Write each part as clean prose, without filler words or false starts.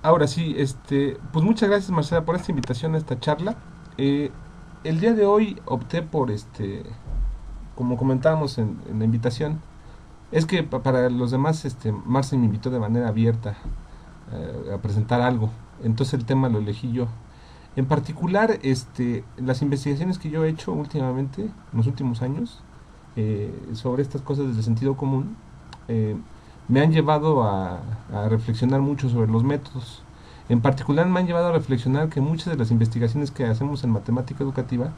Ahora sí, pues muchas gracias, Marcela, por esta invitación a esta charla. Eh, el día de hoy opté por, como comentábamos en la invitación, es que para los demás, Marcel me invitó de manera abierta a presentar algo. Entonces el tema lo elegí yo. En particular, las investigaciones que yo he hecho últimamente, en los últimos años, sobre estas cosas del sentido común, eh, me han llevado a reflexionar mucho sobre los métodos. En particular me han llevado a reflexionar que muchas de las investigaciones que hacemos en matemática educativa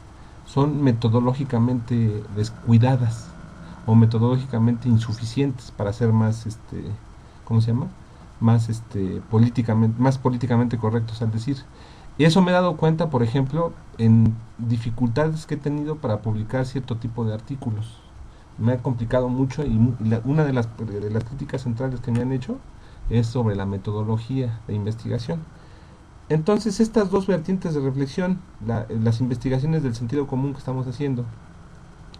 son metodológicamente descuidadas o metodológicamente insuficientes para ser más, ¿cómo se llama? Más, más políticamente correctos al decir. Y eso me he dado cuenta, por ejemplo, en dificultades que he tenido para publicar cierto tipo de artículos. Me ha complicado mucho y una de las críticas centrales que me han hecho es sobre la metodología de investigación. Entonces, estas dos vertientes de reflexión, las investigaciones del sentido común que estamos haciendo,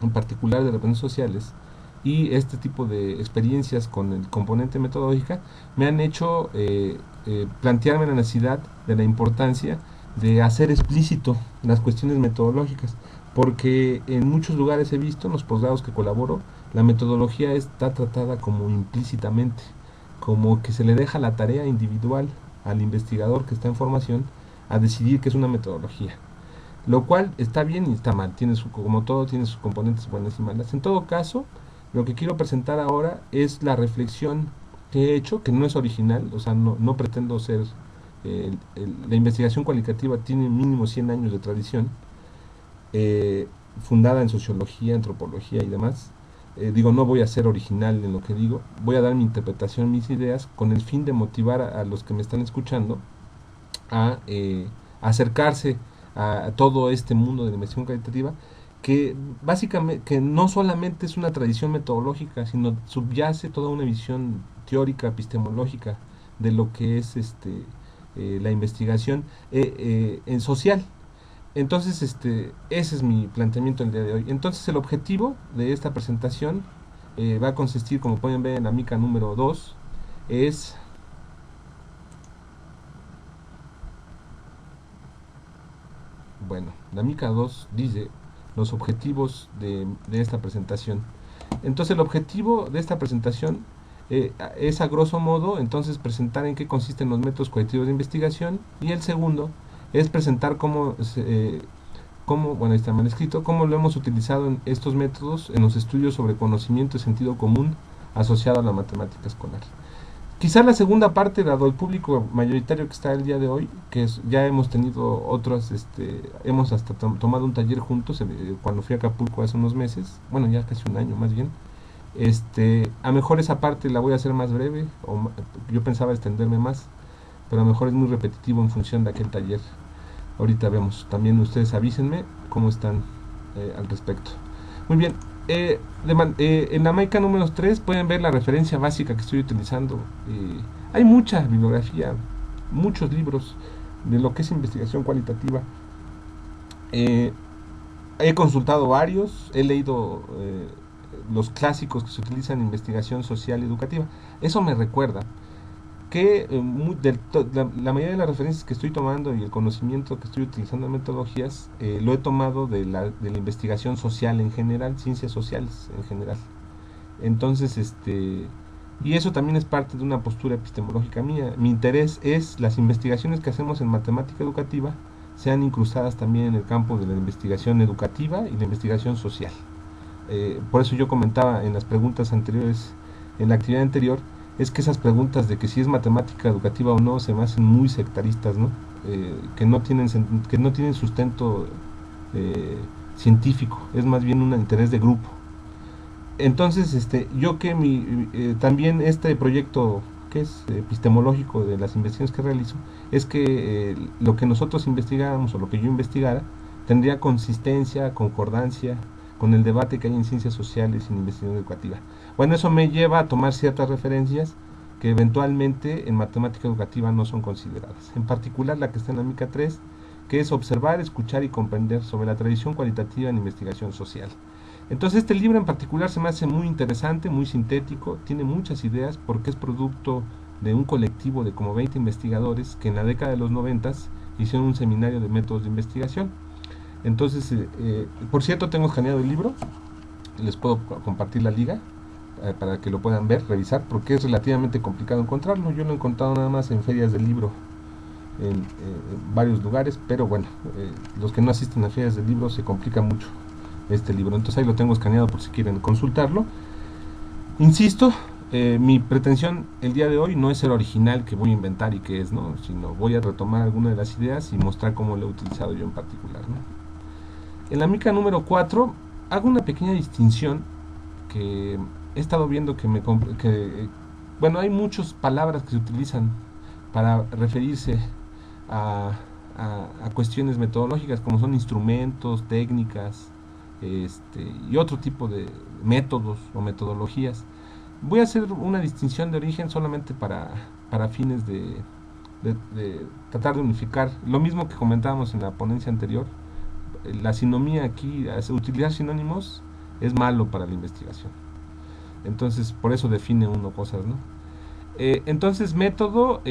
en particular de las redes sociales, y este tipo de experiencias con el componente metodológica, me han hecho plantearme la necesidad de la importancia de hacer explícito las cuestiones metodológicas, porque en muchos lugares he visto, en los posgrados que colaboro, la metodología está tratada como implícitamente, como que se le deja la tarea individual al investigador que está en formación a decidir qué es una metodología. Lo cual está bien y está mal, como todo tiene sus componentes buenas y malas. En todo caso, lo que quiero presentar ahora es la reflexión que he hecho, que no es original, o sea, no pretendo ser... la investigación cualitativa tiene mínimo 100 años de tradición, eh, fundada en sociología, antropología y demás. Digo, no voy a ser original en lo que digo, voy a dar mi interpretación, mis ideas, con el fin de motivar a los que me están escuchando a acercarse a todo este mundo de la investigación cualitativa, que básicamente que no solamente es una tradición metodológica, sino subyace toda una visión teórica, epistemológica de lo que es la investigación en social. Entonces, ese es mi planteamiento el día de hoy. Entonces, el objetivo de esta presentación va a consistir, como pueden ver en la mica número 2, es... Bueno, la mica 2 dice los objetivos de esta presentación. Entonces, el objetivo de esta presentación es a grosso modo, entonces, presentar en qué consisten los métodos colectivos de investigación, y el segundo es presentar bueno, está mal escrito, cómo lo hemos utilizado en estos métodos en los estudios sobre conocimiento y sentido común asociado a la matemática escolar. Quizá la segunda parte, dado el público mayoritario que está el día de hoy, ya hemos tenido otras, hemos hasta tomado un taller juntos cuando fui a Acapulco hace unos meses, bueno, ya casi un año más bien. A mejor esa parte la voy a hacer más breve, yo pensaba extenderme más, pero a lo mejor es muy repetitivo en función de aquel taller. Ahorita vemos, también ustedes avísenme cómo están al respecto. Muy bien, en la Maica número 3 pueden ver la referencia básica que estoy utilizando. Hay mucha bibliografía, muchos libros de lo que es investigación cualitativa. He consultado varios, he leído los clásicos que se utilizan en investigación social y educativa. Eso me recuerda que la mayoría de las referencias que estoy tomando y el conocimiento que estoy utilizando en metodologías lo he tomado de la investigación social en general, ciencias sociales en general. Entonces, y eso también es parte de una postura epistemológica mía. Mi interés es las investigaciones que hacemos en matemática educativa sean incrustadas también en el campo de la investigación educativa y la investigación social. Por eso yo comentaba en las preguntas anteriores, en la actividad anterior, es que esas preguntas de que si es matemática educativa o no se me hacen muy sectaristas, ¿no? Que no tienen sustento científico, es más bien un interés de grupo. Entonces, también este proyecto que es epistemológico de las investigaciones que realizo, es que lo que nosotros investigáramos o lo que yo investigara tendría consistencia, concordancia con el debate que hay en ciencias sociales y en investigación educativa. Bueno, eso me lleva a tomar ciertas referencias que eventualmente en matemática educativa no son consideradas. En particular la que está en la MICA 3, que es observar, escuchar y comprender sobre la tradición cualitativa en investigación social. Entonces libro en particular se me hace muy interesante, muy sintético, tiene muchas ideas porque es producto de un colectivo de como 20 investigadores que en la década de los 90 hicieron un seminario de métodos de investigación. Entonces, por cierto, tengo escaneado el libro, les puedo compartir la liga para que lo puedan ver, revisar, porque es relativamente complicado encontrarlo. Yo lo he encontrado nada más en ferias del libro, en varios lugares, pero bueno, los que no asisten a ferias del libro se complica mucho este libro. Entonces ahí lo tengo escaneado por si quieren consultarlo. Insisto, mi pretensión el día de hoy no es ser original, que voy a inventar y que es, ¿no? Sino voy a retomar algunas de las ideas y mostrar cómo lo he utilizado yo en particular, ¿no? En la mica número 4 hago una pequeña distinción que he estado viendo bueno, hay muchas palabras que se utilizan para referirse a cuestiones metodológicas, como son instrumentos, técnicas, y otro tipo de métodos o metodologías. Voy a hacer una distinción de origen solamente para fines de tratar de unificar lo mismo que comentábamos en la ponencia anterior. La sinomía aquí, utilizar sinónimos es malo para la investigación. Entonces, por eso define uno cosas, ¿no? Entonces, método,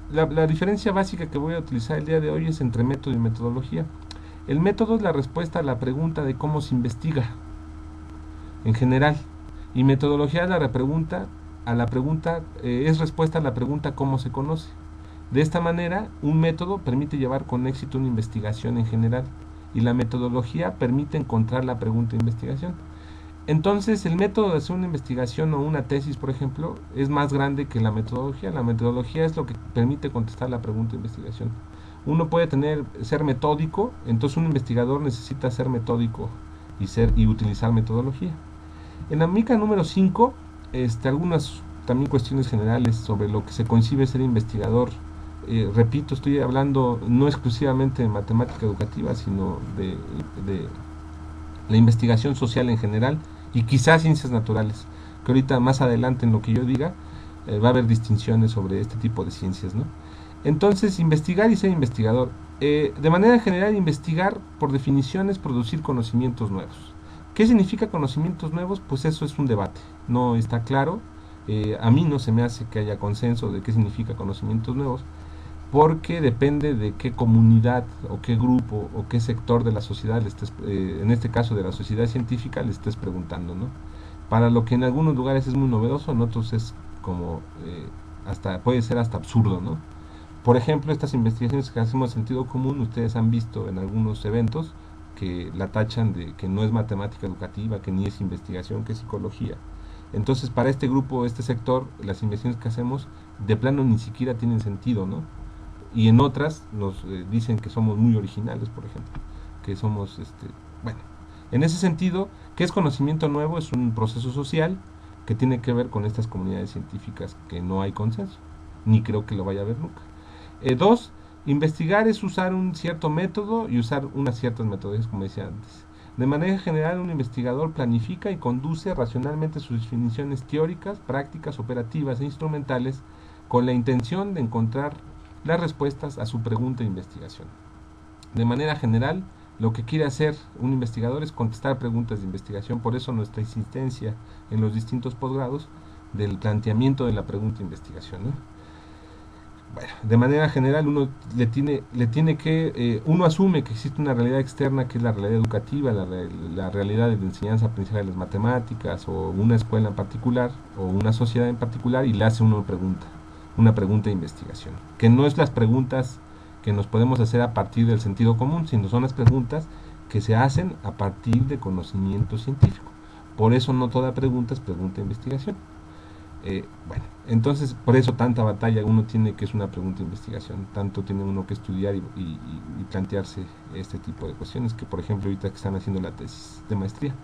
la diferencia básica que voy a utilizar el día de hoy es entre método y metodología. El método es la respuesta a la pregunta de cómo se investiga en general, y metodología es la pregunta es respuesta a la pregunta cómo se conoce. De esta manera, un método permite llevar con éxito una investigación en general, y la metodología permite encontrar la pregunta de investigación. Entonces, el método de hacer una investigación o una tesis, por ejemplo, es más grande que la metodología. La metodología es lo que permite contestar la pregunta de investigación. Uno puede ser metódico, entonces un investigador necesita ser metódico y utilizar metodología. En la mica número 5, algunas también cuestiones generales sobre lo que se concibe ser investigador. Repito, estoy hablando no exclusivamente de matemática educativa, sino de la investigación social en general, y quizás ciencias naturales, que ahorita más adelante en lo que yo diga va a haber distinciones sobre este tipo de ciencias, ¿no? Entonces, investigar y ser investigador. De manera general, investigar, por definición, es producir conocimientos nuevos. ¿Qué significa conocimientos nuevos? Pues eso es un debate, no está claro. A mí no se me hace que haya consenso de qué significa conocimientos nuevos, porque depende de qué comunidad o qué grupo o qué sector de la sociedad le estés, en este caso de la sociedad científica, le estés preguntando, ¿no? Para lo que en algunos lugares es muy novedoso, en otros es como puede ser hasta absurdo, ¿no? Por ejemplo, estas investigaciones que hacemos de sentido común, ustedes han visto en algunos eventos que la tachan de que no es matemática educativa, que ni es investigación, que es psicología. Entonces, para este grupo, este sector, las investigaciones que hacemos de plano ni siquiera tienen sentido, ¿no? Y en otras nos dicen que somos muy originales, por ejemplo, que somos, bueno, en ese sentido, ¿qué es conocimiento nuevo? Es un proceso social que tiene que ver con estas comunidades científicas que no hay consenso, ni creo que lo vaya a haber nunca. 2, investigar es usar un cierto método y usar unas ciertas metodologías, como decía antes. De manera general, un investigador planifica y conduce racionalmente sus definiciones teóricas, prácticas, operativas e instrumentales con la intención de encontrar las respuestas a su pregunta de investigación. De manera general, lo que quiere hacer un investigador es contestar preguntas de investigación, por eso nuestra insistencia en los distintos posgrados del planteamiento de la pregunta de investigación, ¿no? Bueno, de manera general uno uno asume que existe una realidad externa que es la realidad educativa, la realidad de la enseñanza aprendizaje de las matemáticas, o una escuela en particular, o una sociedad en particular, y le hace una pregunta de investigación, que no es las preguntas que nos podemos hacer a partir del sentido común, sino son las preguntas que se hacen a partir de conocimiento científico. Por eso no toda pregunta es pregunta de investigación. Bueno, entonces por eso tanta batalla uno tiene, que es una pregunta de investigación, tanto tiene uno que estudiar y plantearse este tipo de cuestiones, que por ejemplo ahorita que están haciendo la tesis de maestría.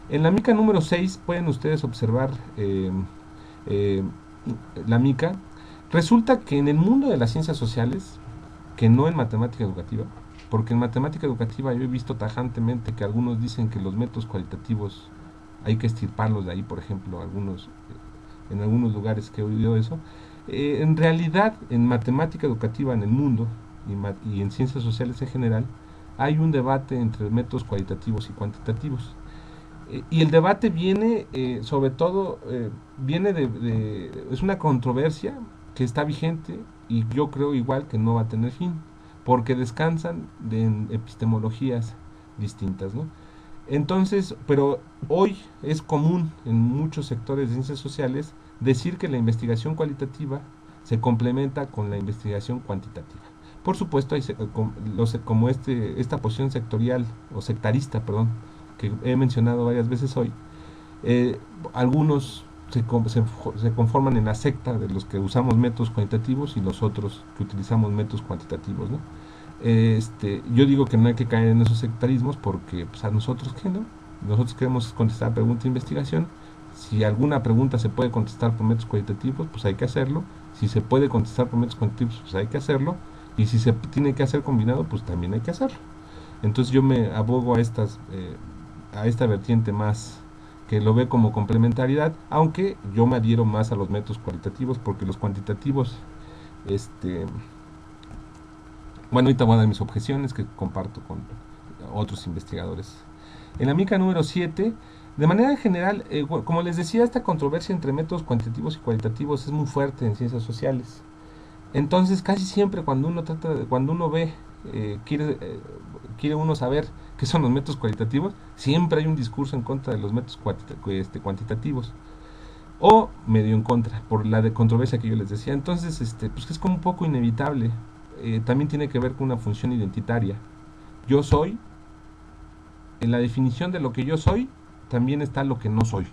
En la mica número 6 pueden ustedes observar la mica. Resulta que en el mundo de las ciencias sociales, que no en matemática educativa, porque en matemática educativa yo he visto tajantemente que algunos dicen que los métodos cualitativos hay que estirparlos de ahí, por ejemplo, en algunos lugares que he oído eso. En realidad, en matemática educativa en el mundo y en ciencias sociales en general, hay un debate entre métodos cualitativos y cuantitativos. Y el debate viene, sobre todo, viene es una controversia que está vigente y yo creo igual que no va a tener fin, porque descansan en epistemologías distintas, ¿no? Entonces, pero hoy es común en muchos sectores de ciencias sociales decir que la investigación cualitativa se complementa con la investigación cuantitativa. Por supuesto, hay como esta posición sectorial o sectarista, perdón, que he mencionado varias veces hoy, algunos se conforman en la secta de los que usamos métodos cuantitativos y los otros que utilizamos métodos cuantitativos, ¿no? Yo digo que no hay que caer en esos sectarismos porque pues, a nosotros qué, ¿no? Nosotros queremos contestar pregunta de investigación. Si alguna pregunta se puede contestar por métodos cualitativos, pues hay que hacerlo. Si se puede contestar por métodos cuantitativos, pues hay que hacerlo. Y si se tiene que hacer combinado, pues también hay que hacerlo. Entonces yo me abogo a esta vertiente más que lo ve como complementariedad, aunque yo me adhiero más a los métodos cualitativos porque los cuantitativos, bueno, ahorita voy a dar mis objeciones que comparto con otros investigadores. En la mica número 7, de manera general, como les decía, esta controversia entre métodos cuantitativos y cualitativos es muy fuerte en ciencias sociales. Entonces, casi siempre cuando uno ve, quiere uno saber qué son los métodos cualitativos, siempre hay un discurso en contra de los métodos cuantitativos o medio en contra por la de controversia que yo les decía. Entonces, pues es como un poco inevitable. También tiene que ver con una función identitaria. Yo soy, en la definición de lo que yo soy, también está lo que no soy.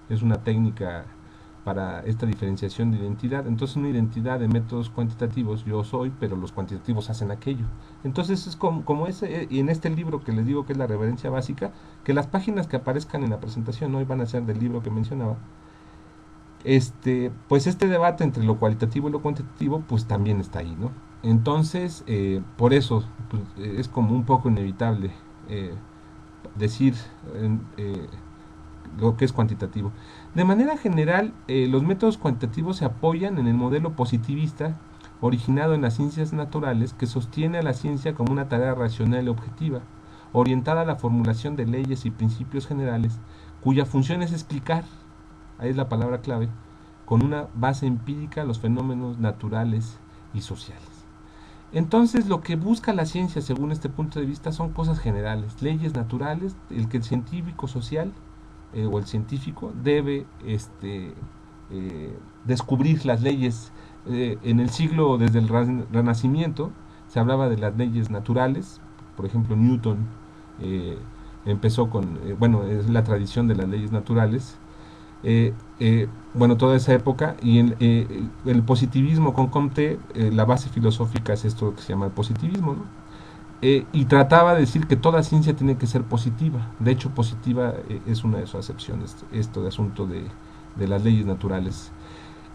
Es una técnica para esta diferenciación de identidad. Entonces, una identidad de métodos cuantitativos, yo soy, pero los cuantitativos hacen aquello. Entonces, es como ese, y en este libro que les digo que es la reverencia básica, que las páginas que aparezcan en la presentación hoy van a ser del libro que mencionaba. Pues este debate entre lo cualitativo y lo cuantitativo, pues también está ahí, ¿no? Entonces, por eso pues, es como un poco inevitable decir lo que es cuantitativo. De manera general, los métodos cuantitativos se apoyan en el modelo positivista originado en las ciencias naturales que sostiene a la ciencia como una tarea racional y objetiva, orientada a la formulación de leyes y principios generales, cuya función es explicar, ahí es la palabra clave, con una base empírica los fenómenos naturales y sociales. Entonces, lo que busca la ciencia, según este punto de vista, son cosas generales, leyes naturales, el que el científico social o el científico debe descubrir las leyes. En el siglo, desde el Renacimiento, se hablaba de las leyes naturales. Por ejemplo, Newton empezó con, bueno, es la tradición de las leyes naturales. Bueno, toda esa época, y el positivismo con Comte, la base filosófica es esto que se llama el positivismo, ¿no? Y trataba de decir que toda ciencia tiene que ser positiva. De hecho, positiva es una de sus acepciones, esto de asunto de las leyes naturales.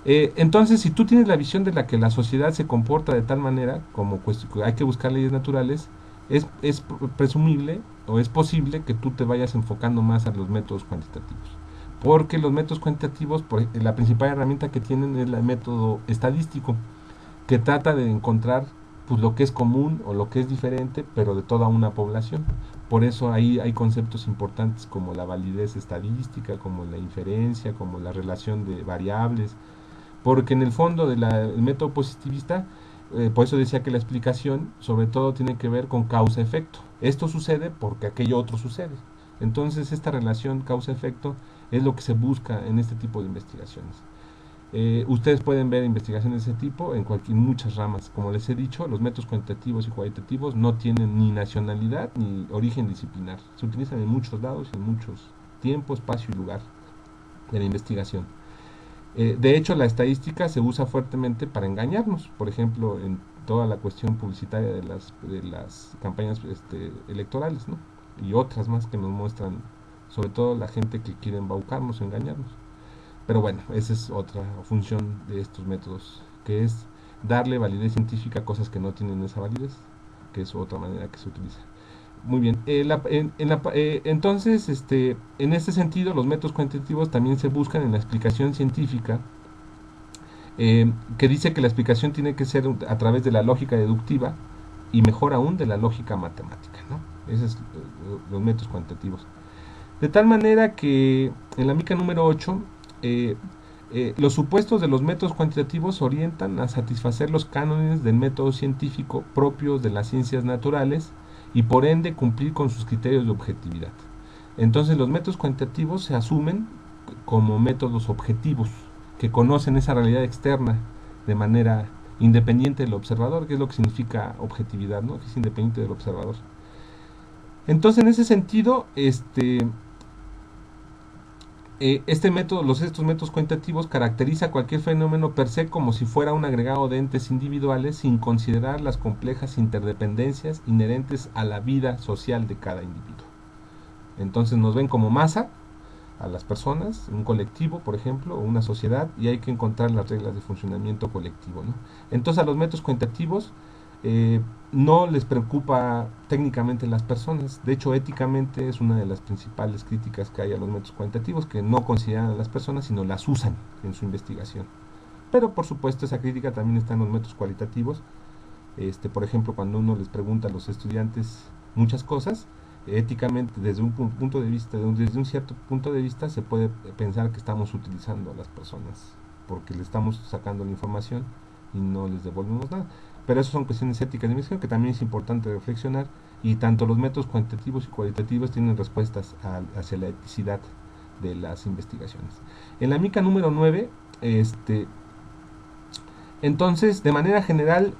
Entonces, si tú tienes la visión de la que la sociedad se comporta de tal manera, como hay que buscar leyes naturales, es presumible o es posible que tú te vayas enfocando más a los métodos cuantitativos. Porque los métodos cuantitativos, la principal herramienta que tienen es el método estadístico, que trata de encontrar pues lo que es común o lo que es diferente, pero de toda una población. Por eso ahí hay conceptos importantes como la validez estadística, como la inferencia, como la relación de variables, porque en el fondo del método positivista, por eso decía que la explicación sobre todo tiene que ver con causa-efecto. Esto sucede porque aquello otro sucede. Entonces esta relación causa-efecto es lo que se busca en este tipo de investigaciones. Ustedes pueden ver investigaciones de ese tipo en muchas ramas. Como les he dicho, los métodos cuantitativos y cualitativos no tienen ni nacionalidad ni origen disciplinar. Se utilizan en muchos lados, en muchos tiempo, espacio y lugar de la investigación. De hecho, la estadística se usa fuertemente para engañarnos. Por ejemplo, en toda la cuestión publicitaria de las campañas electorales, ¿no? Y otras más que nos muestran, sobre todo la gente que quiere embaucarnos, engañarnos. Pero bueno, esa es otra función de estos métodos, que es darle validez científica a cosas que no tienen esa validez, que es otra manera que se utiliza. Muy bien, entonces, en este sentido, los métodos cuantitativos también se buscan en la explicación científica, que dice que la explicación tiene que ser a través de la lógica deductiva y mejor aún de la lógica matemática, ¿no? Esos son los métodos cuantitativos. De tal manera que en la mica número 8, los supuestos de los métodos cuantitativos orientan a satisfacer los cánones del método científico propios de las ciencias naturales y por ende cumplir con sus criterios de objetividad. Entonces los métodos cuantitativos se asumen como métodos objetivos que conocen esa realidad externa de manera independiente del observador, que es lo que significa objetividad, ¿no? Que es independiente del observador. Entonces, en ese sentido, estos métodos cuantitativos caracteriza cualquier fenómeno per se como si fuera un agregado de entes individuales sin considerar las complejas interdependencias inherentes a la vida social de cada individuo. Entonces nos ven como masa a las personas, un colectivo, por ejemplo, o una sociedad, y hay que encontrar las reglas de funcionamiento colectivo, ¿no? Entonces a los métodos cuantitativos no les preocupa técnicamente las personas. De hecho, éticamente es una de las principales críticas que hay a los métodos cuantitativos, que no consideran a las personas, sino las usan en su investigación. Pero por supuesto esa crítica también está en los métodos cualitativos. Por ejemplo, cuando uno les pregunta a los estudiantes muchas cosas, éticamente, desde un cierto punto de vista, se puede pensar que estamos utilizando a las personas, porque le estamos sacando la información y no les devolvemos nada. Pero esas son cuestiones éticas de investigación que también es importante reflexionar, y tanto los métodos cuantitativos y cualitativos tienen respuestas hacia la eticidad de las investigaciones. En la mica número 9, entonces, de manera general,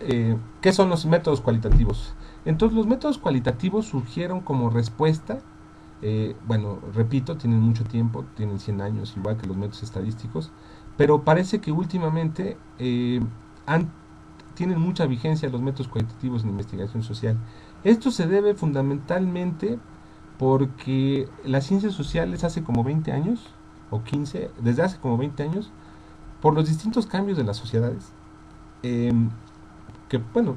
¿qué son los métodos cualitativos? Entonces, los métodos cualitativos surgieron como respuesta, bueno, repito, tienen mucho tiempo, tienen 100 años, igual que los métodos estadísticos, pero parece que últimamente tienen mucha vigencia los métodos cualitativos en investigación social. Esto se debe fundamentalmente porque las ciencias sociales hace como 20 años, o 15, desde hace como 20 años, por los distintos cambios de las sociedades, que bueno,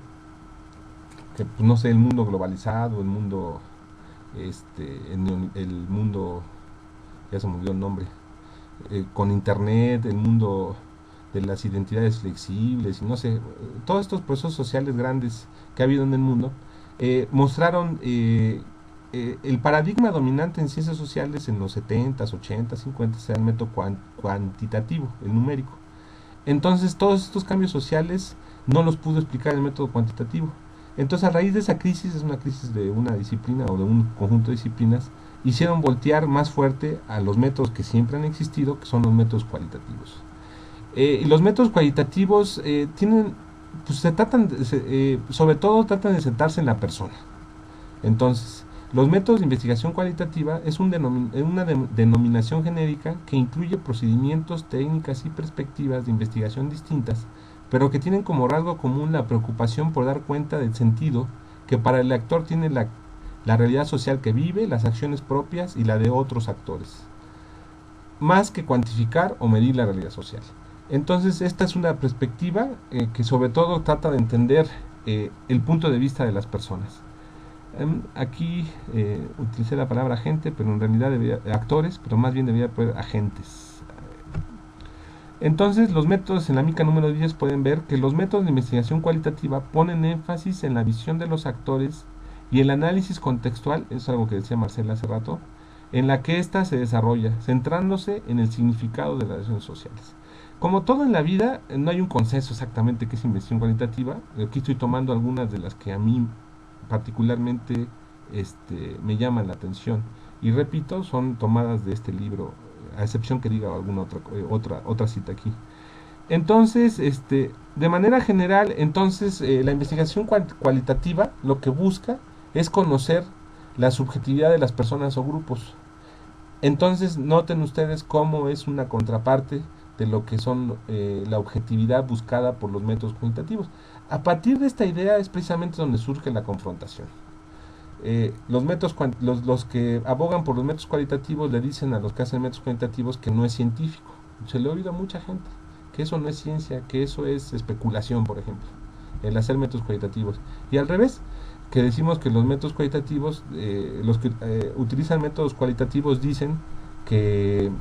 que pues, no sé, el mundo globalizado, el mundo, el mundo, ya se me olvidó el nombre, con internet, el mundo de las identidades flexibles, y no sé, todos estos procesos sociales grandes que ha habido en el mundo, mostraron el paradigma dominante en ciencias sociales en los 70s, 80s, 50s era el método cuantitativo, el numérico. Entonces todos estos cambios sociales no los pudo explicar el método cuantitativo. Entonces a raíz de esa crisis, es una crisis de una disciplina o de un conjunto de disciplinas, hicieron voltear más fuerte a los métodos que siempre han existido, que son los métodos cualitativos. Y los métodos cualitativos tienen, pues sobre todo tratan de sentarse en la persona. Entonces, los métodos de investigación cualitativa es una denominación genérica que incluye procedimientos, técnicas y perspectivas de investigación distintas, pero que tienen como rasgo común la preocupación por dar cuenta del sentido que para el actor tiene la realidad social que vive, las acciones propias y la de otros actores, más que cuantificar o medir la realidad social. Entonces esta es una perspectiva que sobre todo trata de entender el punto de vista de las personas. Aquí utilicé la palabra agente, pero en realidad actores, pero más bien debería poner agentes. Entonces los métodos en la mica número 10 pueden ver que los métodos de investigación cualitativa ponen énfasis en la visión de los actores y el análisis contextual, es algo que decía Marcela hace rato, en la que ésta se desarrolla, centrándose en el significado de las relaciones sociales. Como todo en la vida, no hay un consenso exactamente qué es investigación cualitativa. Aquí estoy tomando algunas de las que a mí particularmente me llaman la atención. Y repito, son tomadas de este libro, a excepción que diga alguna otra cita aquí. Entonces, de manera general, entonces la investigación cualitativa lo que busca es conocer la subjetividad de las personas o grupos. Entonces, noten ustedes cómo es una contraparte de lo que son la objetividad buscada por los métodos cuantitativos. A partir de esta idea es precisamente donde surge la confrontación. Los que abogan por los métodos cualitativos le dicen a los que hacen métodos cuantitativos que no es científico. Se le ha oído a mucha gente que eso no es ciencia, que eso es especulación, por ejemplo, el hacer métodos cualitativos. Y al revés, que decimos que los métodos cualitativos, los que utilizan métodos cualitativos dicen que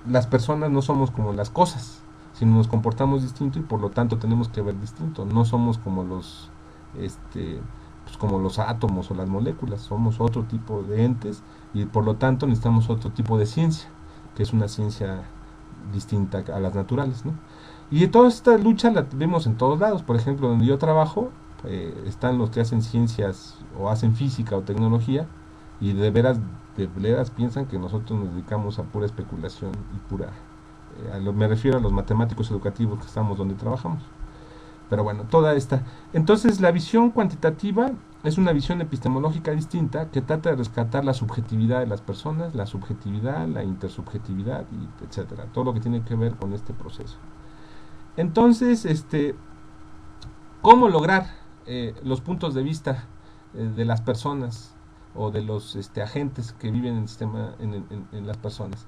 las personas no somos como las cosas, sino nos comportamos distinto y por lo tanto tenemos que ver distinto. No somos como pues, como los átomos o las moléculas, somos otro tipo de entes y por lo tanto necesitamos otro tipo de ciencia, que es una ciencia distinta a las naturales, ¿no? Y toda esta lucha la vemos en todos lados. Por ejemplo, donde yo trabajo, están los que hacen ciencias o hacen física o tecnología y de veras piensan que nosotros nos dedicamos a pura especulación y pura... me refiero a los matemáticos educativos que estamos donde trabajamos. Pero bueno, toda esta... Entonces, la visión cuantitativa es una visión epistemológica distinta que trata de rescatar la subjetividad de las personas, la subjetividad, la intersubjetividad, y etcétera. Todo lo que tiene que ver con este proceso. Entonces, ¿cómo lograr los puntos de vista de las personas o de los agentes que viven en el sistema, en las personas?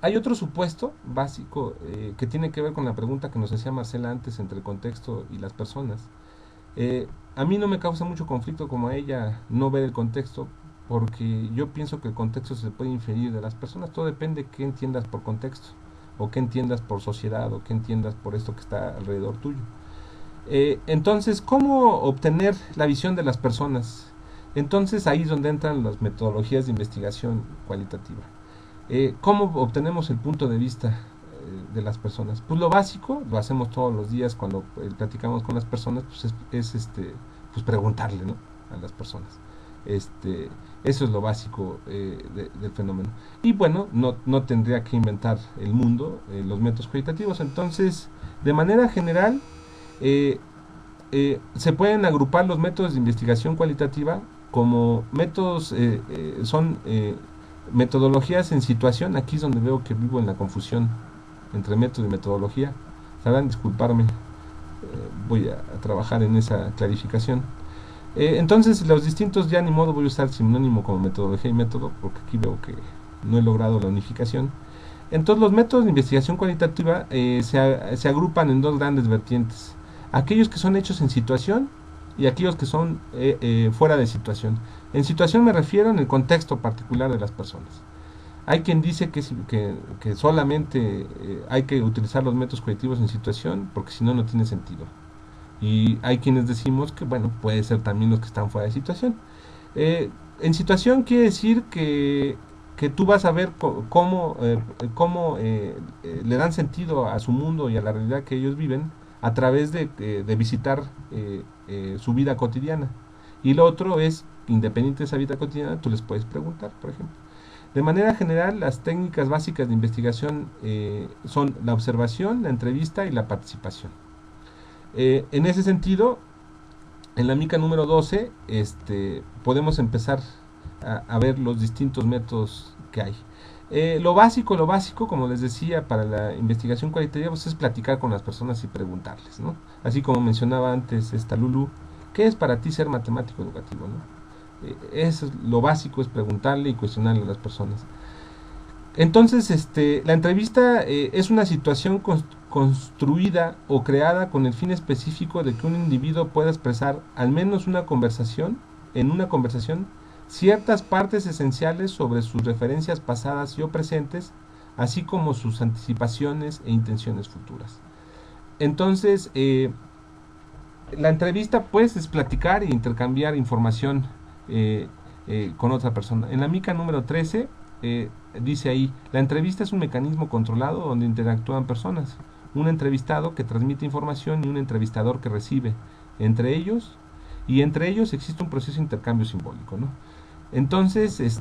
Hay otro supuesto básico que tiene que ver con la pregunta que nos hacía Marcela antes entre el contexto y las personas. A mí no me causa mucho conflicto como a ella no ver el contexto, porque yo pienso que el contexto se puede inferir de las personas. Todo depende de qué entiendas por contexto, o qué entiendas por sociedad, o qué entiendas por esto que está alrededor tuyo. Entonces, ¿cómo obtener la visión de las personas? Entonces ahí es donde entran las metodologías de investigación cualitativa. ¿Cómo obtenemos el punto de vista de las personas? Pues lo básico, lo hacemos todos los días cuando platicamos con las personas, pues pues preguntarle, ¿no?, a las personas. Eso es lo básico del fenómeno. Y bueno, no tendría que inventar el mundo, los métodos cualitativos. Entonces, de manera general, se pueden agrupar los métodos de investigación cualitativa como métodos, son metodologías en situación. Aquí es donde veo que vivo en la confusión entre método y metodología. Sabrán disculparme, voy a trabajar en esa clarificación. Entonces, los distintos, ya ni modo voy a usar sinónimo como metodología y método, porque aquí veo que no he logrado la unificación. Entonces, los métodos de investigación cualitativa se agrupan en dos grandes vertientes: aquellos que son hechos en situación y aquellos que son fuera de situación. En situación me refiero en el contexto particular de las personas. Hay quien dice que solamente hay que utilizar los métodos cualitativos en situación, porque si no, no tiene sentido. Y hay quienes decimos que, bueno, puede ser también los que están fuera de situación. En situación quiere decir que tú vas a ver cómo le dan sentido a su mundo y a la realidad que ellos viven a través de visitar su vida cotidiana. Y lo otro es, independiente de esa vida cotidiana, tú les puedes preguntar, por ejemplo. De manera general, las técnicas básicas de investigación son la observación, la entrevista y la participación. En ese sentido, en la mica número 12, podemos empezar a ver los distintos métodos que hay. Lo básico, como les decía, para la investigación cualitativa, pues, es platicar con las personas y preguntarles, ¿no? Así como mencionaba antes esta Lulu, ¿qué es para ti ser matemático educativo, ¿no? Eso es lo básico, es preguntarle y cuestionarle a las personas. Entonces, la entrevista es una situación construida o creada con el fin específico de que un individuo pueda expresar al menos en una conversación, ciertas partes esenciales sobre sus referencias pasadas y o presentes, así como sus anticipaciones e intenciones futuras. Entonces, la entrevista, pues, es platicar e intercambiar información con otra persona. En la mica número 13 dice ahí: la entrevista es un mecanismo controlado donde interactúan personas, un entrevistado que transmite información y un entrevistador que recibe. Entre ellos existe un proceso de intercambio simbólico, ¿no? Entonces,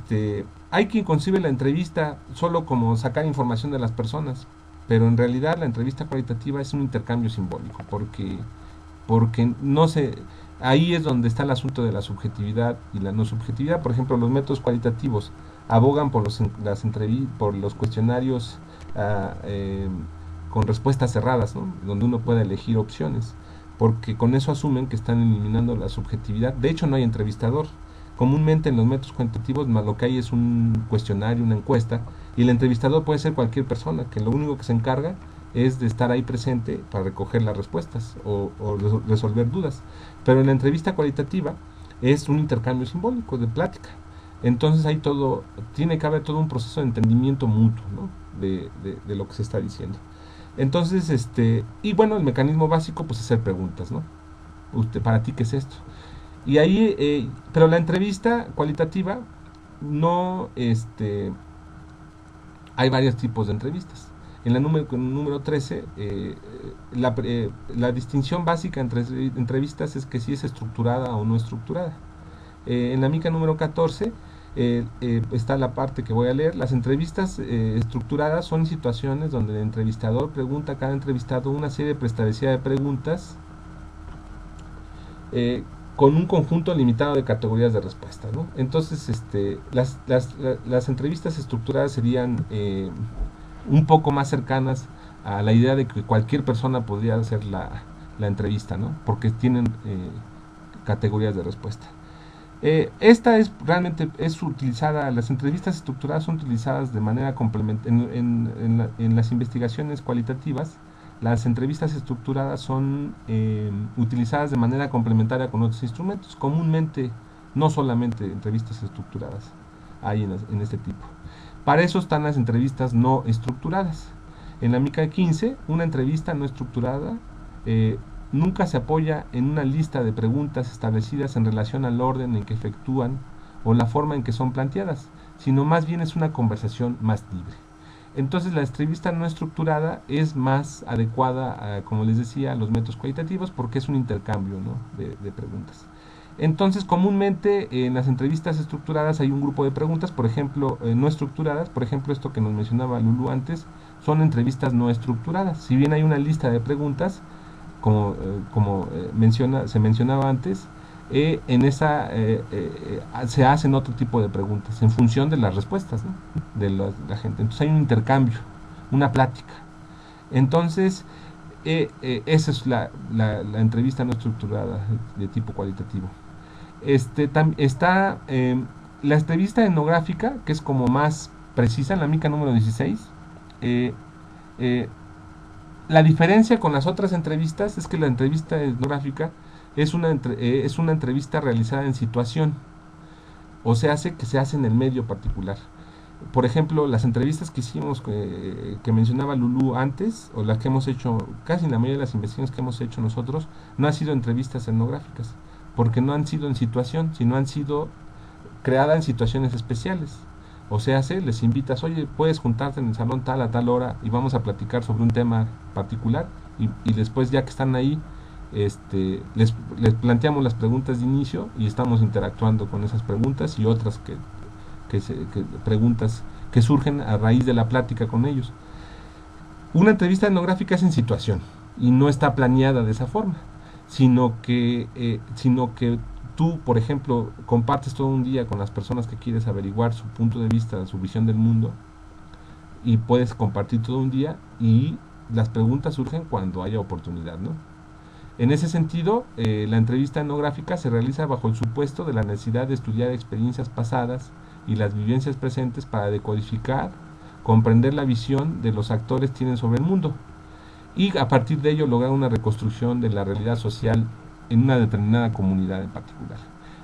hay quien concibe la entrevista solo como sacar información de las personas, pero en realidad la entrevista cualitativa es un intercambio simbólico, porque no se... Ahí es donde está el asunto de la subjetividad y la no subjetividad. Por ejemplo, los métodos cualitativos abogan por los cuestionarios con respuestas cerradas, ¿no?, donde uno puede elegir opciones, porque con eso asumen que están eliminando la subjetividad. De hecho, no hay entrevistador. Comúnmente en los métodos cuantitativos lo que hay es un cuestionario, una encuesta, y el entrevistador puede ser cualquier persona, que lo único que se encarga es de estar ahí presente para recoger las respuestas o resolver dudas. Pero en la entrevista cualitativa es un intercambio simbólico de plática. Entonces tiene que haber todo un proceso de entendimiento mutuo, ¿no?, de lo que se está diciendo. Entonces, y bueno, el mecanismo básico, pues, es hacer preguntas, ¿no? Para ti, ¿qué es esto? Y ahí, pero la entrevista cualitativa no, hay varios tipos de entrevistas. En la número 13, la distinción básica entre entrevistas es que si es estructurada o no estructurada. En la mica número 14 está la parte que voy a leer. Las entrevistas estructuradas son situaciones donde el entrevistador pregunta a cada entrevistado una serie preestablecida de preguntas con un conjunto limitado de categorías de respuesta, ¿no? Entonces, las entrevistas estructuradas serían un poco más cercanas a la idea de que cualquier persona podría hacer la entrevista, ¿no? Porque tienen categorías de respuesta. Esta es realmente utilizada, las entrevistas estructuradas son utilizadas de manera complementaria en las investigaciones cualitativas. Las entrevistas estructuradas son utilizadas de manera complementaria con otros instrumentos. Comúnmente, no solamente entrevistas estructuradas hay en este tipo. Para eso están las entrevistas no estructuradas. En la mica 15, una entrevista no estructurada nunca se apoya en una lista de preguntas establecidas en relación al orden en que efectúan o la forma en que son planteadas, sino más bien es una conversación más libre. Entonces la entrevista no estructurada es más adecuada, como les decía, a los métodos cualitativos porque es un intercambio, ¿no?, de preguntas. Entonces comúnmente en las entrevistas estructuradas hay un grupo de preguntas, por ejemplo, no estructuradas, por ejemplo esto que nos mencionaba Lulu antes, son entrevistas no estructuradas. Si bien hay una lista de preguntas, como se mencionaba antes, en esa se hacen otro tipo de preguntas en función de las respuestas, ¿no?, de la gente. Entonces hay un intercambio, una plática. Entonces esa es la entrevista no estructurada de tipo cualitativo. Está la entrevista etnográfica, que es como más precisa, en la mica número 16. La diferencia con las otras entrevistas es que la entrevista etnográfica es una entrevista realizada en situación, o se hace en el medio particular. Por ejemplo, las entrevistas que hicimos, que mencionaba Lulú antes, o las que hemos hecho, casi la mayoría de las investigaciones que hemos hecho nosotros, no han sido entrevistas etnográficas, porque no han sido en situación, sino han sido creadas en situaciones especiales. O sea, les invitas, oye, puedes juntarte en el salón tal a tal hora y vamos a platicar sobre un tema particular, y después, ya que están ahí, les planteamos las preguntas de inicio y estamos interactuando con esas preguntas y otras preguntas que surgen a raíz de la plática con ellos. Una entrevista etnográfica es en situación y no está planeada de esa forma, sino que tú, por ejemplo, compartes todo un día con las personas que quieres averiguar su punto de vista, su visión del mundo, y puedes compartir todo un día y las preguntas surgen cuando haya oportunidad, ¿no? En ese sentido, la entrevista etnográfica se realiza bajo el supuesto de la necesidad de estudiar experiencias pasadas y las vivencias presentes para decodificar, comprender la visión de los actores tienen sobre el mundo y a partir de ello lograr una reconstrucción de la realidad social en una determinada comunidad en particular.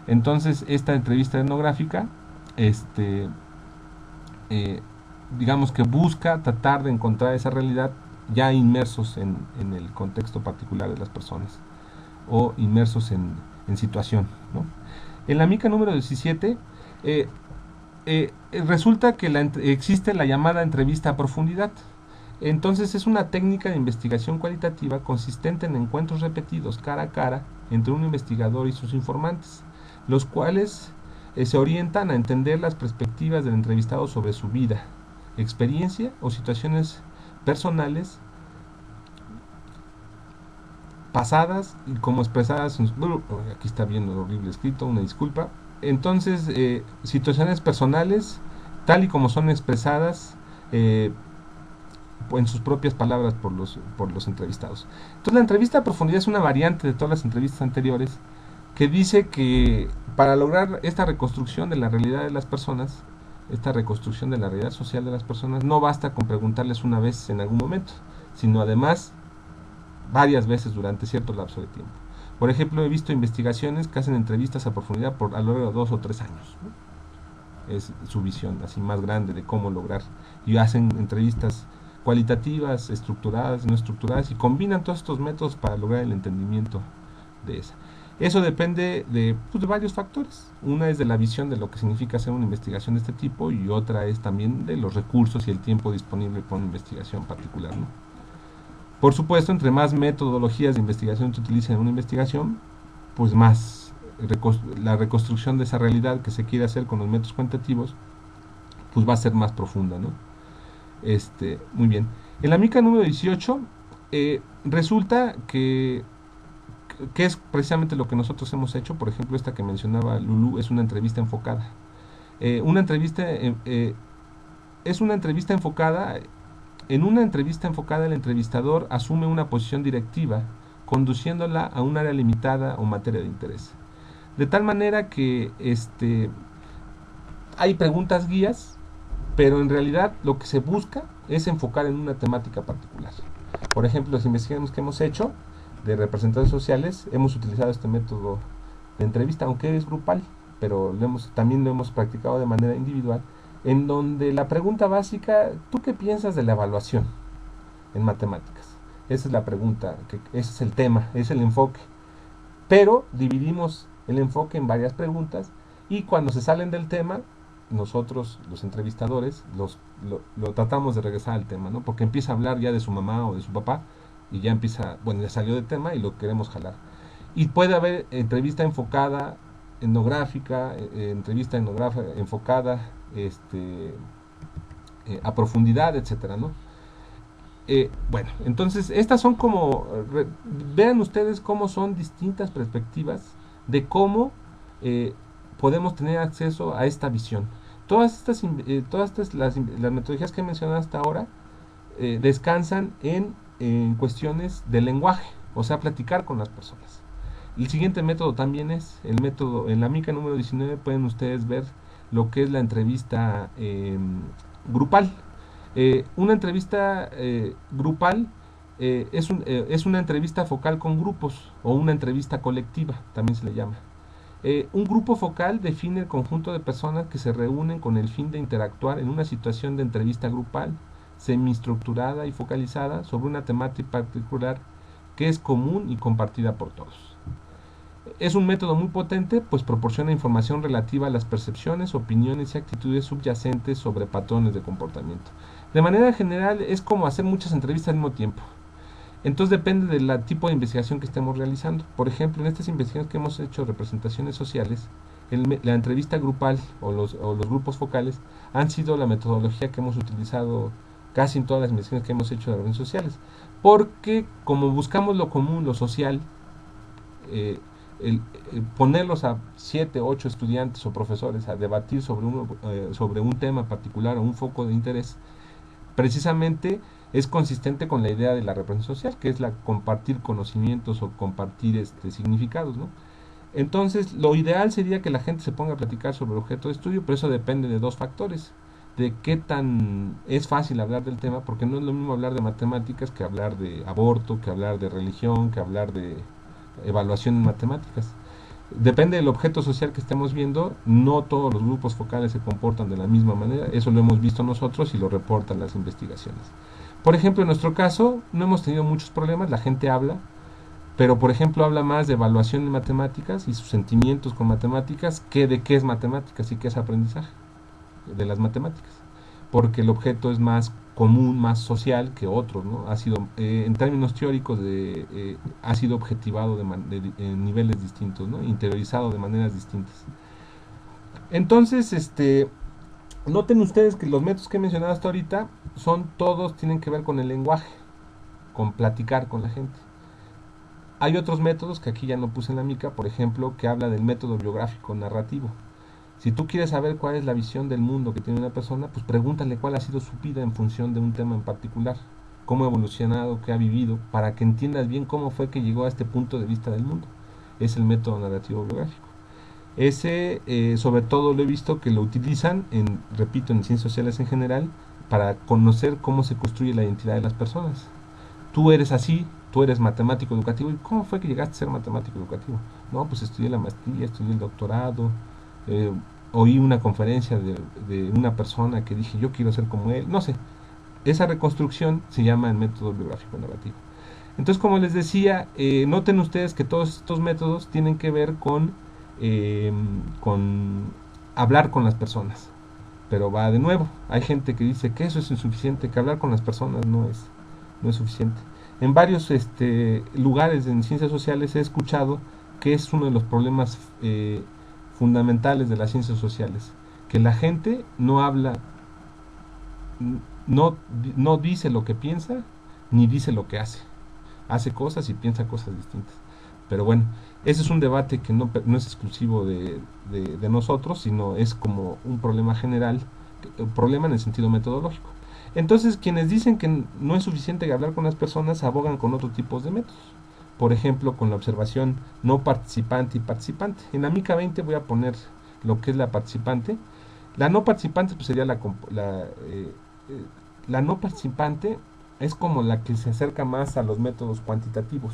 Entonces, esta entrevista etnográfica, digamos que busca tratar de encontrar esa realidad ya inmersos en el contexto particular de las personas o inmersos en situación, ¿no? En la mica número 17 resulta que existe la llamada entrevista a profundidad. Entonces es una técnica de investigación cualitativa consistente en encuentros repetidos cara a cara entre un investigador y sus informantes, los cuales se orientan a entender las perspectivas del entrevistado sobre su vida, experiencia o situaciones personales pasadas y como expresadas aquí está bien horrible escrito, una disculpa. Entonces situaciones personales tal y como son expresadas en sus propias palabras por los entrevistados. Entonces la entrevista a profundidad es una variante de todas las entrevistas anteriores que dice que para lograr esta reconstrucción de la realidad de las personas, esta reconstrucción de la realidad social de las personas, no basta con preguntarles una vez en algún momento, sino además varias veces durante cierto lapso de tiempo. Por ejemplo, he visto investigaciones que hacen entrevistas a profundidad a lo largo de 2 o 3 años, ¿no? Es su visión así más grande de cómo lograr, y hacen entrevistas cualitativas, estructuradas, no estructuradas, y combinan todos estos métodos para lograr el entendimiento de esa. Eso depende de varios factores. Una es de la visión de lo que significa hacer una investigación de este tipo y otra es también de los recursos y el tiempo disponible para una investigación particular, ¿no? Por supuesto, entre más metodologías de investigación se utilicen en una investigación, pues más la reconstrucción de esa realidad que se quiere hacer con los métodos cuantitativos, pues va a ser más profunda, ¿no? Muy bien. En la mica número 18, resulta que es precisamente lo que nosotros hemos hecho. Por ejemplo, esta que mencionaba Lulu es una entrevista enfocada. Una entrevista es una entrevista enfocada. En una entrevista enfocada, el entrevistador asume una posición directiva, conduciéndola a un área limitada o materia de interés. De tal manera que hay preguntas guías, pero en realidad lo que se busca es enfocar en una temática particular. Por ejemplo, los investigaciones que hemos hecho de representantes sociales, hemos utilizado este método de entrevista, aunque es grupal, pero también lo hemos practicado de manera individual, en donde la pregunta básica, ¿tú qué piensas de la evaluación en matemáticas? Esa es la pregunta, ese es el tema, es el enfoque. Pero dividimos el enfoque en varias preguntas y cuando se salen del tema, nosotros, los entrevistadores, lo tratamos de regresar al tema, ¿no? Porque empieza a hablar ya de su mamá o de su papá y ya empieza, bueno, ya salió de tema y lo queremos jalar. Y puede haber entrevista enfocada, etnográfica, entrevista enfocada a profundidad, etcétera, ¿no? Bueno, entonces estas son como, vean ustedes cómo son distintas perspectivas de cómo podemos tener acceso a esta visión. Todas las metodologías que he mencionado hasta ahora descansan en cuestiones de lenguaje, o sea, platicar con las personas. El siguiente método también es el método, en la mica número 19 pueden ustedes ver lo que es la entrevista grupal. Una entrevista grupal es una entrevista focal con grupos o una entrevista colectiva, también se le llama. Un grupo focal define el conjunto de personas que se reúnen con el fin de interactuar en una situación de entrevista grupal, semiestructurada y focalizada sobre una temática particular que es común y compartida por todos. Es un método muy potente, pues proporciona información relativa a las percepciones, opiniones y actitudes subyacentes sobre patrones de comportamiento. De manera general, es como hacer muchas entrevistas al mismo tiempo. Entonces depende del tipo de investigación que estemos realizando. Por ejemplo, en estas investigaciones que hemos hecho, representaciones sociales, la entrevista grupal o los grupos focales han sido la metodología que hemos utilizado casi en todas las investigaciones que hemos hecho de redes sociales. Porque como buscamos lo común, lo social, ponerlos a 7, 8 estudiantes o profesores a debatir sobre un tema particular o un foco de interés, precisamente es consistente con la idea de la representación social, que es la compartir conocimientos o compartir significados, ¿no? Entonces, lo ideal sería que la gente se ponga a platicar sobre el objeto de estudio, pero eso depende de dos factores: de qué tan es fácil hablar del tema, porque no es lo mismo hablar de matemáticas que hablar de aborto, que hablar de religión, que hablar de evaluación en matemáticas. Depende del objeto social que estemos viendo, no todos los grupos focales se comportan de la misma manera, eso lo hemos visto nosotros y lo reportan las investigaciones. Por ejemplo, en nuestro caso no hemos tenido muchos problemas, la gente habla, pero por ejemplo habla más de evaluación en matemáticas y sus sentimientos con matemáticas que de qué es matemáticas y qué es aprendizaje de las matemáticas, porque el objeto es más común, más social que otros, ¿no? Ha sido, en términos teóricos, ha sido objetivado en niveles distintos, ¿no? Interiorizado de maneras distintas. Entonces, noten ustedes que los métodos que he mencionado hasta ahorita todos tienen que ver con el lenguaje, con platicar con la gente. Hay otros métodos que aquí ya no puse en la mica, por ejemplo, que habla del método biográfico narrativo. Si tú quieres saber cuál es la visión del mundo que tiene una persona, pues pregúntale cuál ha sido su vida en función de un tema en particular, cómo ha evolucionado, qué ha vivido, para que entiendas bien cómo fue que llegó a este punto de vista del mundo. Es el método narrativo biográfico. Ese, sobre todo, lo he visto que lo utilizan, repito, en ciencias sociales en general, para conocer cómo se construye la identidad de las personas. Tú eres así, tú eres matemático educativo. ¿Y cómo fue que llegaste a ser matemático educativo? No, pues estudié la maestría, estudié el doctorado, oí una conferencia de una persona que dije yo quiero ser como él, no sé. Esa reconstrucción se llama el método biográfico narrativo. Entonces, como les decía, noten ustedes que todos estos métodos tienen que ver con hablar con las personas. Pero va de nuevo, hay gente que dice que eso es insuficiente, que hablar con las personas no es suficiente. En varios lugares en ciencias sociales he escuchado que es uno de los problemas fundamentales de las ciencias sociales, que la gente no habla, no dice lo que piensa, ni dice lo que hace. Hace cosas y piensa cosas distintas. Pero bueno, ese es un debate que no es exclusivo de nosotros, sino es como un problema general, un problema en el sentido metodológico. Entonces, quienes dicen que no es suficiente hablar con las personas, abogan con otro tipo de métodos. Por ejemplo, con la observación no participante y participante. En la MICA 20 voy a poner lo que es la participante. La no participante pues sería la no participante es como la que se acerca más a los métodos cuantitativos,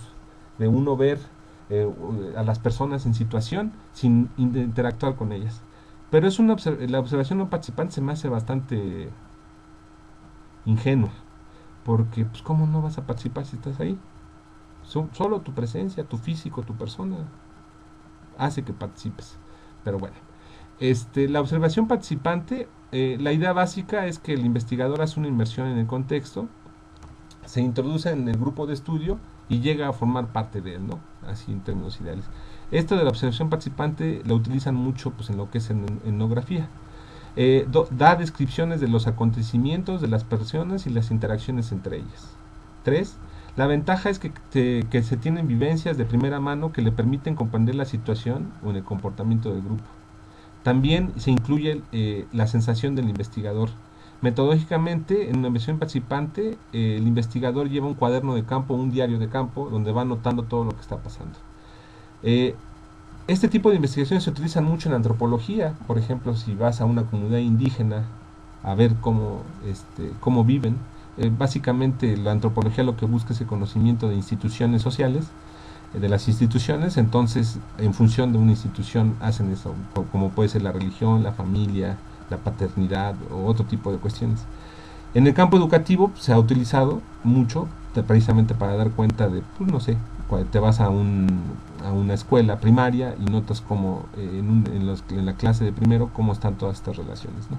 de uno ver a las personas en situación sin interactuar con ellas. Pero la observación no participante se me hace bastante ingenua, porque pues cómo no vas a participar si estás ahí. Solo tu presencia, tu físico, tu persona hace que participes. Pero bueno, la observación participante, la idea básica es que el investigador hace una inmersión en el contexto, se introduce en el grupo de estudio y llega a formar parte de él, ¿no? Así en términos ideales. Esto de la observación participante la utilizan mucho pues, en lo que es en etnografía. Da descripciones de los acontecimientos, de las personas y las interacciones entre ellas. 3. La ventaja es que se tienen vivencias de primera mano que le permiten comprender la situación o en el comportamiento del grupo. También se incluye la sensación del investigador. Metodológicamente, en una inversión participante, el investigador lleva un cuaderno de campo, un diario de campo, donde va anotando todo lo que está pasando. Este tipo de investigaciones se utilizan mucho en antropología. Por ejemplo, si vas a una comunidad indígena a ver cómo viven, básicamente la antropología lo que busca es el conocimiento de instituciones sociales, de las instituciones. Entonces, en función de una institución hacen eso, como puede ser la religión, la familia, la paternidad o otro tipo de cuestiones. En el campo educativo se ha utilizado mucho precisamente para dar cuenta de, pues no sé, cuando te vas a una escuela primaria y notas como en la clase de primero cómo están todas estas relaciones, ¿no?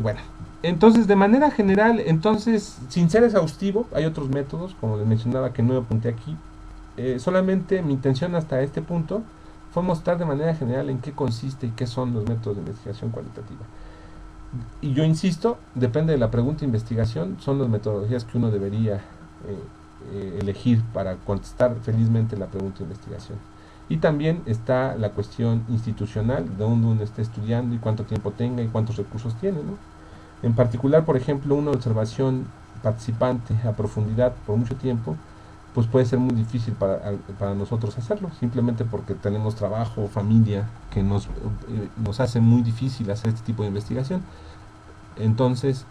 Bueno, entonces de manera general, entonces sin ser exhaustivo, hay otros métodos, como les mencionaba que no me apunté aquí. Solamente mi intención hasta este punto fue mostrar de manera general en qué consiste y qué son los métodos de investigación cualitativa. Y yo insisto, depende de la pregunta de investigación, son las metodologías que uno debería elegir para contestar felizmente la pregunta de investigación. Y también está la cuestión institucional, de dónde uno esté estudiando y cuánto tiempo tenga y cuántos recursos tiene, ¿no? En particular, por ejemplo, una observación participante a profundidad por mucho tiempo, pues puede ser muy difícil para nosotros hacerlo, simplemente porque tenemos trabajo, familia, que nos hace muy difícil hacer este tipo de investigación. Entonces,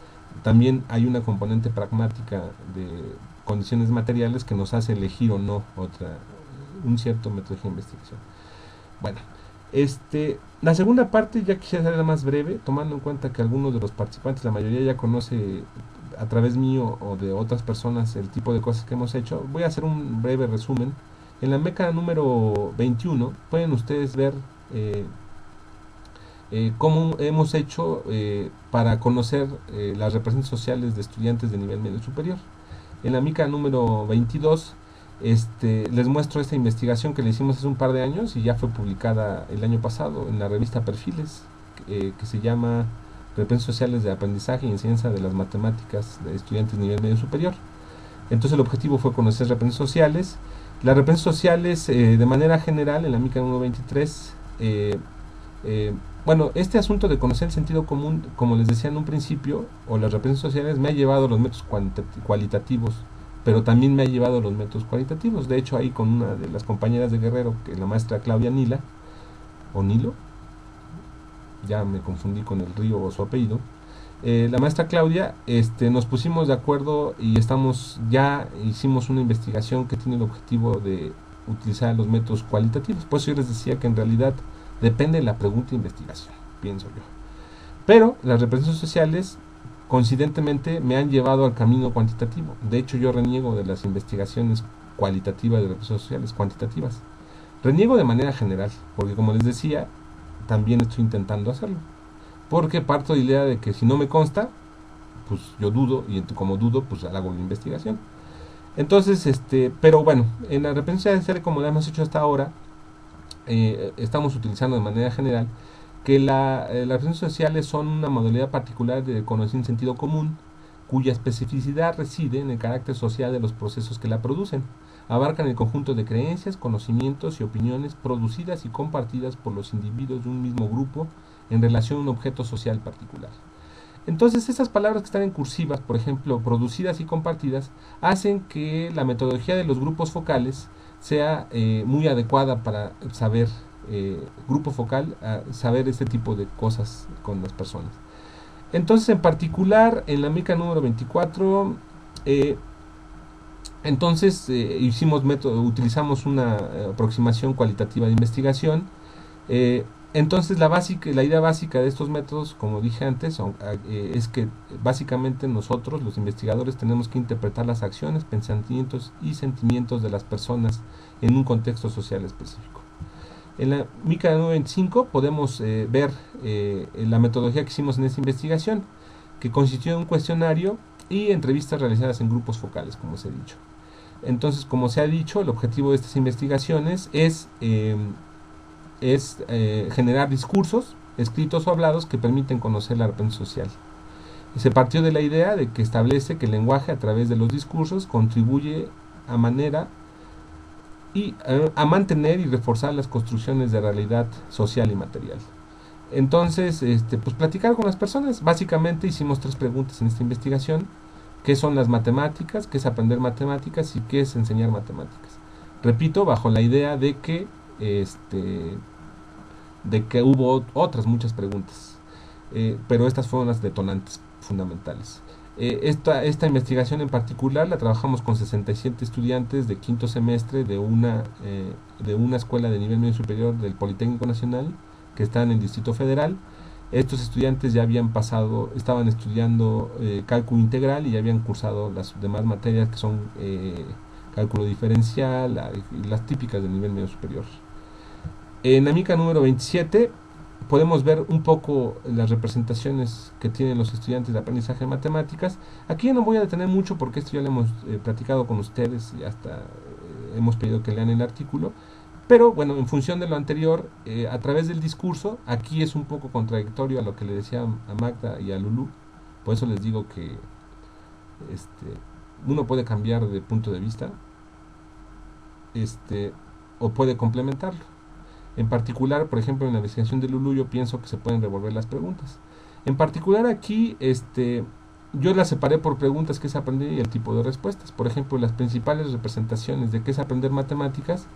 también hay una componente pragmática de condiciones materiales que nos hace elegir o no un cierto método de investigación. Bueno, la segunda parte ya quisiera ser más breve, tomando en cuenta que algunos de los participantes, la mayoría ya conoce a través mío o de otras personas el tipo de cosas que hemos hecho. Voy a hacer un breve resumen. En la meca número 21 pueden ustedes ver cómo hemos hecho para conocer las representaciones sociales de estudiantes de nivel medio superior. En la mica número 22 les muestro esta investigación que le hicimos hace un par de años y ya fue publicada el año pasado en la revista Perfiles, que se llama Representaciones sociales de aprendizaje y enseñanza de las matemáticas de estudiantes de nivel medio superior. Entonces el objetivo fue conocer representaciones sociales. Las representaciones sociales de manera general en la mica número 23, bueno, este asunto de conocer el sentido común, como les decía en un principio, o las representaciones sociales, me ha llevado a los métodos cualitativos, pero también me ha llevado a los métodos cualitativos. De hecho, ahí con una de las compañeras de Guerrero, que es la maestra Claudia Nila, o Nilo, ya me confundí con el río o su apellido, la maestra Claudia, nos pusimos de acuerdo y hicimos una investigación que tiene el objetivo de utilizar los métodos cualitativos. Por eso yo les decía que en realidad depende de la pregunta de investigación, pienso yo. Pero las representaciones sociales coincidentemente me han llevado al camino cuantitativo. De hecho, yo reniego de las investigaciones cualitativas de redes sociales cuantitativas. Reniego de manera general, porque como les decía, también estoy intentando hacerlo. Porque parto de la idea de que si no me consta, pues yo dudo, y como dudo, pues hago la investigación. Entonces, pero bueno, en la representación social como la hemos hecho hasta ahora, estamos utilizando de manera general que las representaciones sociales son una modalidad particular de conocer en sentido común, cuya especificidad reside en el carácter social de los procesos que la producen. Abarcan el conjunto de creencias, conocimientos y opiniones producidas y compartidas por los individuos de un mismo grupo en relación a un objeto social particular. Entonces, estas palabras que están en cursivas, por ejemplo, producidas y compartidas, hacen que la metodología de los grupos focales sea muy adecuada para saber, grupo focal, saber este tipo de cosas con las personas. Entonces, en particular, en la mica número 24, utilizamos una aproximación cualitativa de investigación. Entonces la idea básica de estos métodos, como dije antes, es que básicamente nosotros, los investigadores, tenemos que interpretar las acciones, pensamientos y sentimientos de las personas en un contexto social específico. En la mica 925 podemos ver la metodología que hicimos en esta investigación, que consistió en un cuestionario y entrevistas realizadas en grupos focales, como se ha dicho. Entonces, como se ha dicho, el objetivo de estas investigaciones es generar discursos, escritos o hablados, que permiten conocer la representación social. Se partió de la idea de que establece que el lenguaje a través de los discursos contribuye a mantener y reforzar las construcciones de realidad social y material. Entonces, pues platicar con las personas. Básicamente hicimos 3 preguntas en esta investigación: ¿qué son las matemáticas? ¿Qué es aprender matemáticas? ¿Y qué es enseñar matemáticas? Repito, bajo la idea de que hubo otras muchas preguntas, pero estas fueron las detonantes fundamentales. Esta investigación en particular la trabajamos con 67 estudiantes de quinto semestre de una escuela de nivel medio superior del Politécnico Nacional, que está en el Distrito Federal. Estos estudiantes ya estaban estudiando cálculo integral y ya habían cursado las demás materias, que son cálculo diferencial y las típicas del nivel medio superior. En la mica número 27 podemos ver un poco las representaciones que tienen los estudiantes de aprendizaje de matemáticas. Aquí no voy a detener mucho porque esto ya lo hemos platicado con ustedes y hasta hemos pedido que lean el artículo. Pero bueno, en función de lo anterior, a través del discurso, aquí es un poco contradictorio a lo que le decía a Magda y a Lulú. Por eso les digo que uno puede cambiar de punto de vista o puede complementarlo. En particular, por ejemplo, en la investigación de Lulú, yo pienso que se pueden revolver las preguntas. En particular aquí, yo las separé por preguntas: ¿qué es aprender? Y el tipo de respuestas. Por ejemplo, las principales representaciones de qué es aprender matemáticas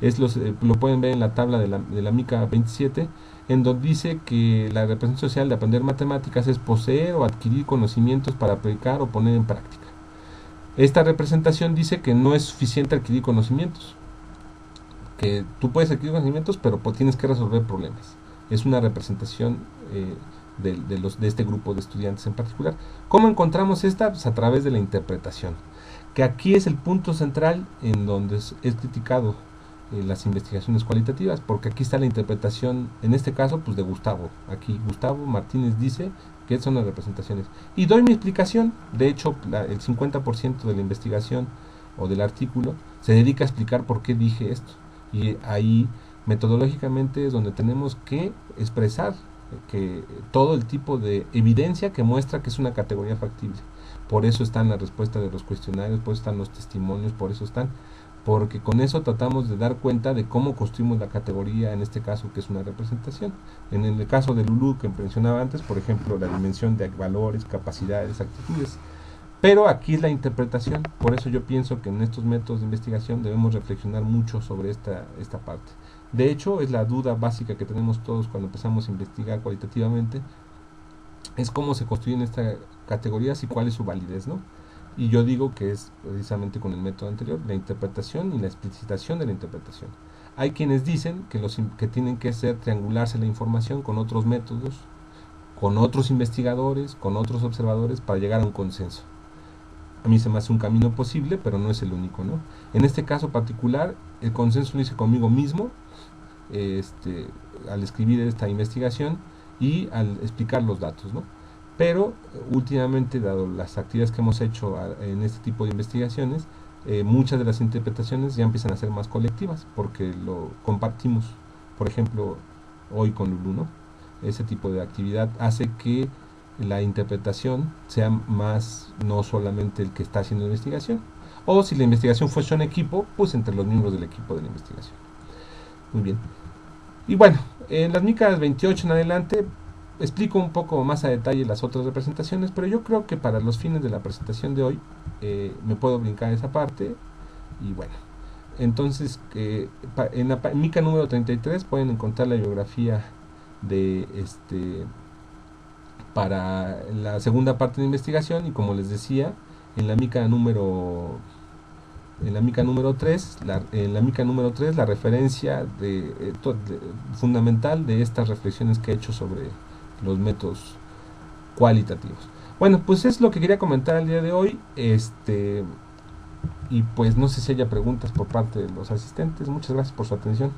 lo pueden ver en la tabla de la mica 27, en donde dice que la representación social de aprender matemáticas es poseer o adquirir conocimientos para aplicar o poner en práctica. Esta representación dice que no es suficiente adquirir conocimientos, que tú puedes adquirir conocimientos, pero tienes que resolver problemas. Es una representación de este grupo de estudiantes en particular. ¿Cómo encontramos esta? Pues a través de la interpretación, que aquí es el punto central en donde es criticado las investigaciones cualitativas, porque aquí está la interpretación, en este caso, pues de Gustavo. Aquí Gustavo Martínez dice que son las representaciones. Y doy mi explicación. De hecho, el 50% de la investigación o del artículo se dedica a explicar por qué dije esto. Y ahí metodológicamente es donde tenemos que expresar que todo el tipo de evidencia que muestra que es una categoría factible. Por eso están las respuestas de los cuestionarios, por eso están los testimonios, porque con eso tratamos de dar cuenta de cómo construimos la categoría, en este caso, que es una representación. En el caso de Lulú, que mencionaba antes, por ejemplo, la dimensión de valores, capacidades, actitudes. Pero aquí es la interpretación. Por eso yo pienso que en estos métodos de investigación debemos reflexionar mucho sobre esta parte. De hecho, es la duda básica que tenemos todos cuando empezamos a investigar cualitativamente, es cómo se construyen estas categorías y cuál es su validez, ¿no? Y yo digo que es precisamente con el método anterior, la interpretación y la explicitación de la interpretación. Hay quienes dicen que tienen que triangularse la información con otros métodos, con otros investigadores, con otros observadores, para llegar a un consenso. A mí se me hace un camino posible, pero no es el único, ¿no? En este caso particular, el consenso lo hice conmigo mismo, al escribir esta investigación y al explicar los datos, ¿no? Pero últimamente, dado las actividades que hemos hecho en este tipo de investigaciones, muchas de las interpretaciones ya empiezan a ser más colectivas, porque lo compartimos, por ejemplo, hoy con Lulu, ¿no? Ese tipo de actividad hace que la interpretación sea más, no solamente el que está haciendo la investigación, o si la investigación fuese un equipo, pues entre los miembros del equipo de la investigación. Muy bien. Y bueno, en las micas 28 en adelante explico un poco más a detalle las otras representaciones, pero yo creo que para los fines de la presentación de hoy me puedo brincar esa parte. Y bueno, entonces en la mica número 33 pueden encontrar la biografía de para la segunda parte de la investigación, y como les decía, en la mica número 3, la referencia fundamental de estas reflexiones que he hecho sobre los métodos cualitativos. Bueno, pues es lo que quería comentar el día de hoy. Y pues no sé si haya preguntas por parte de los asistentes. Muchas gracias por su atención.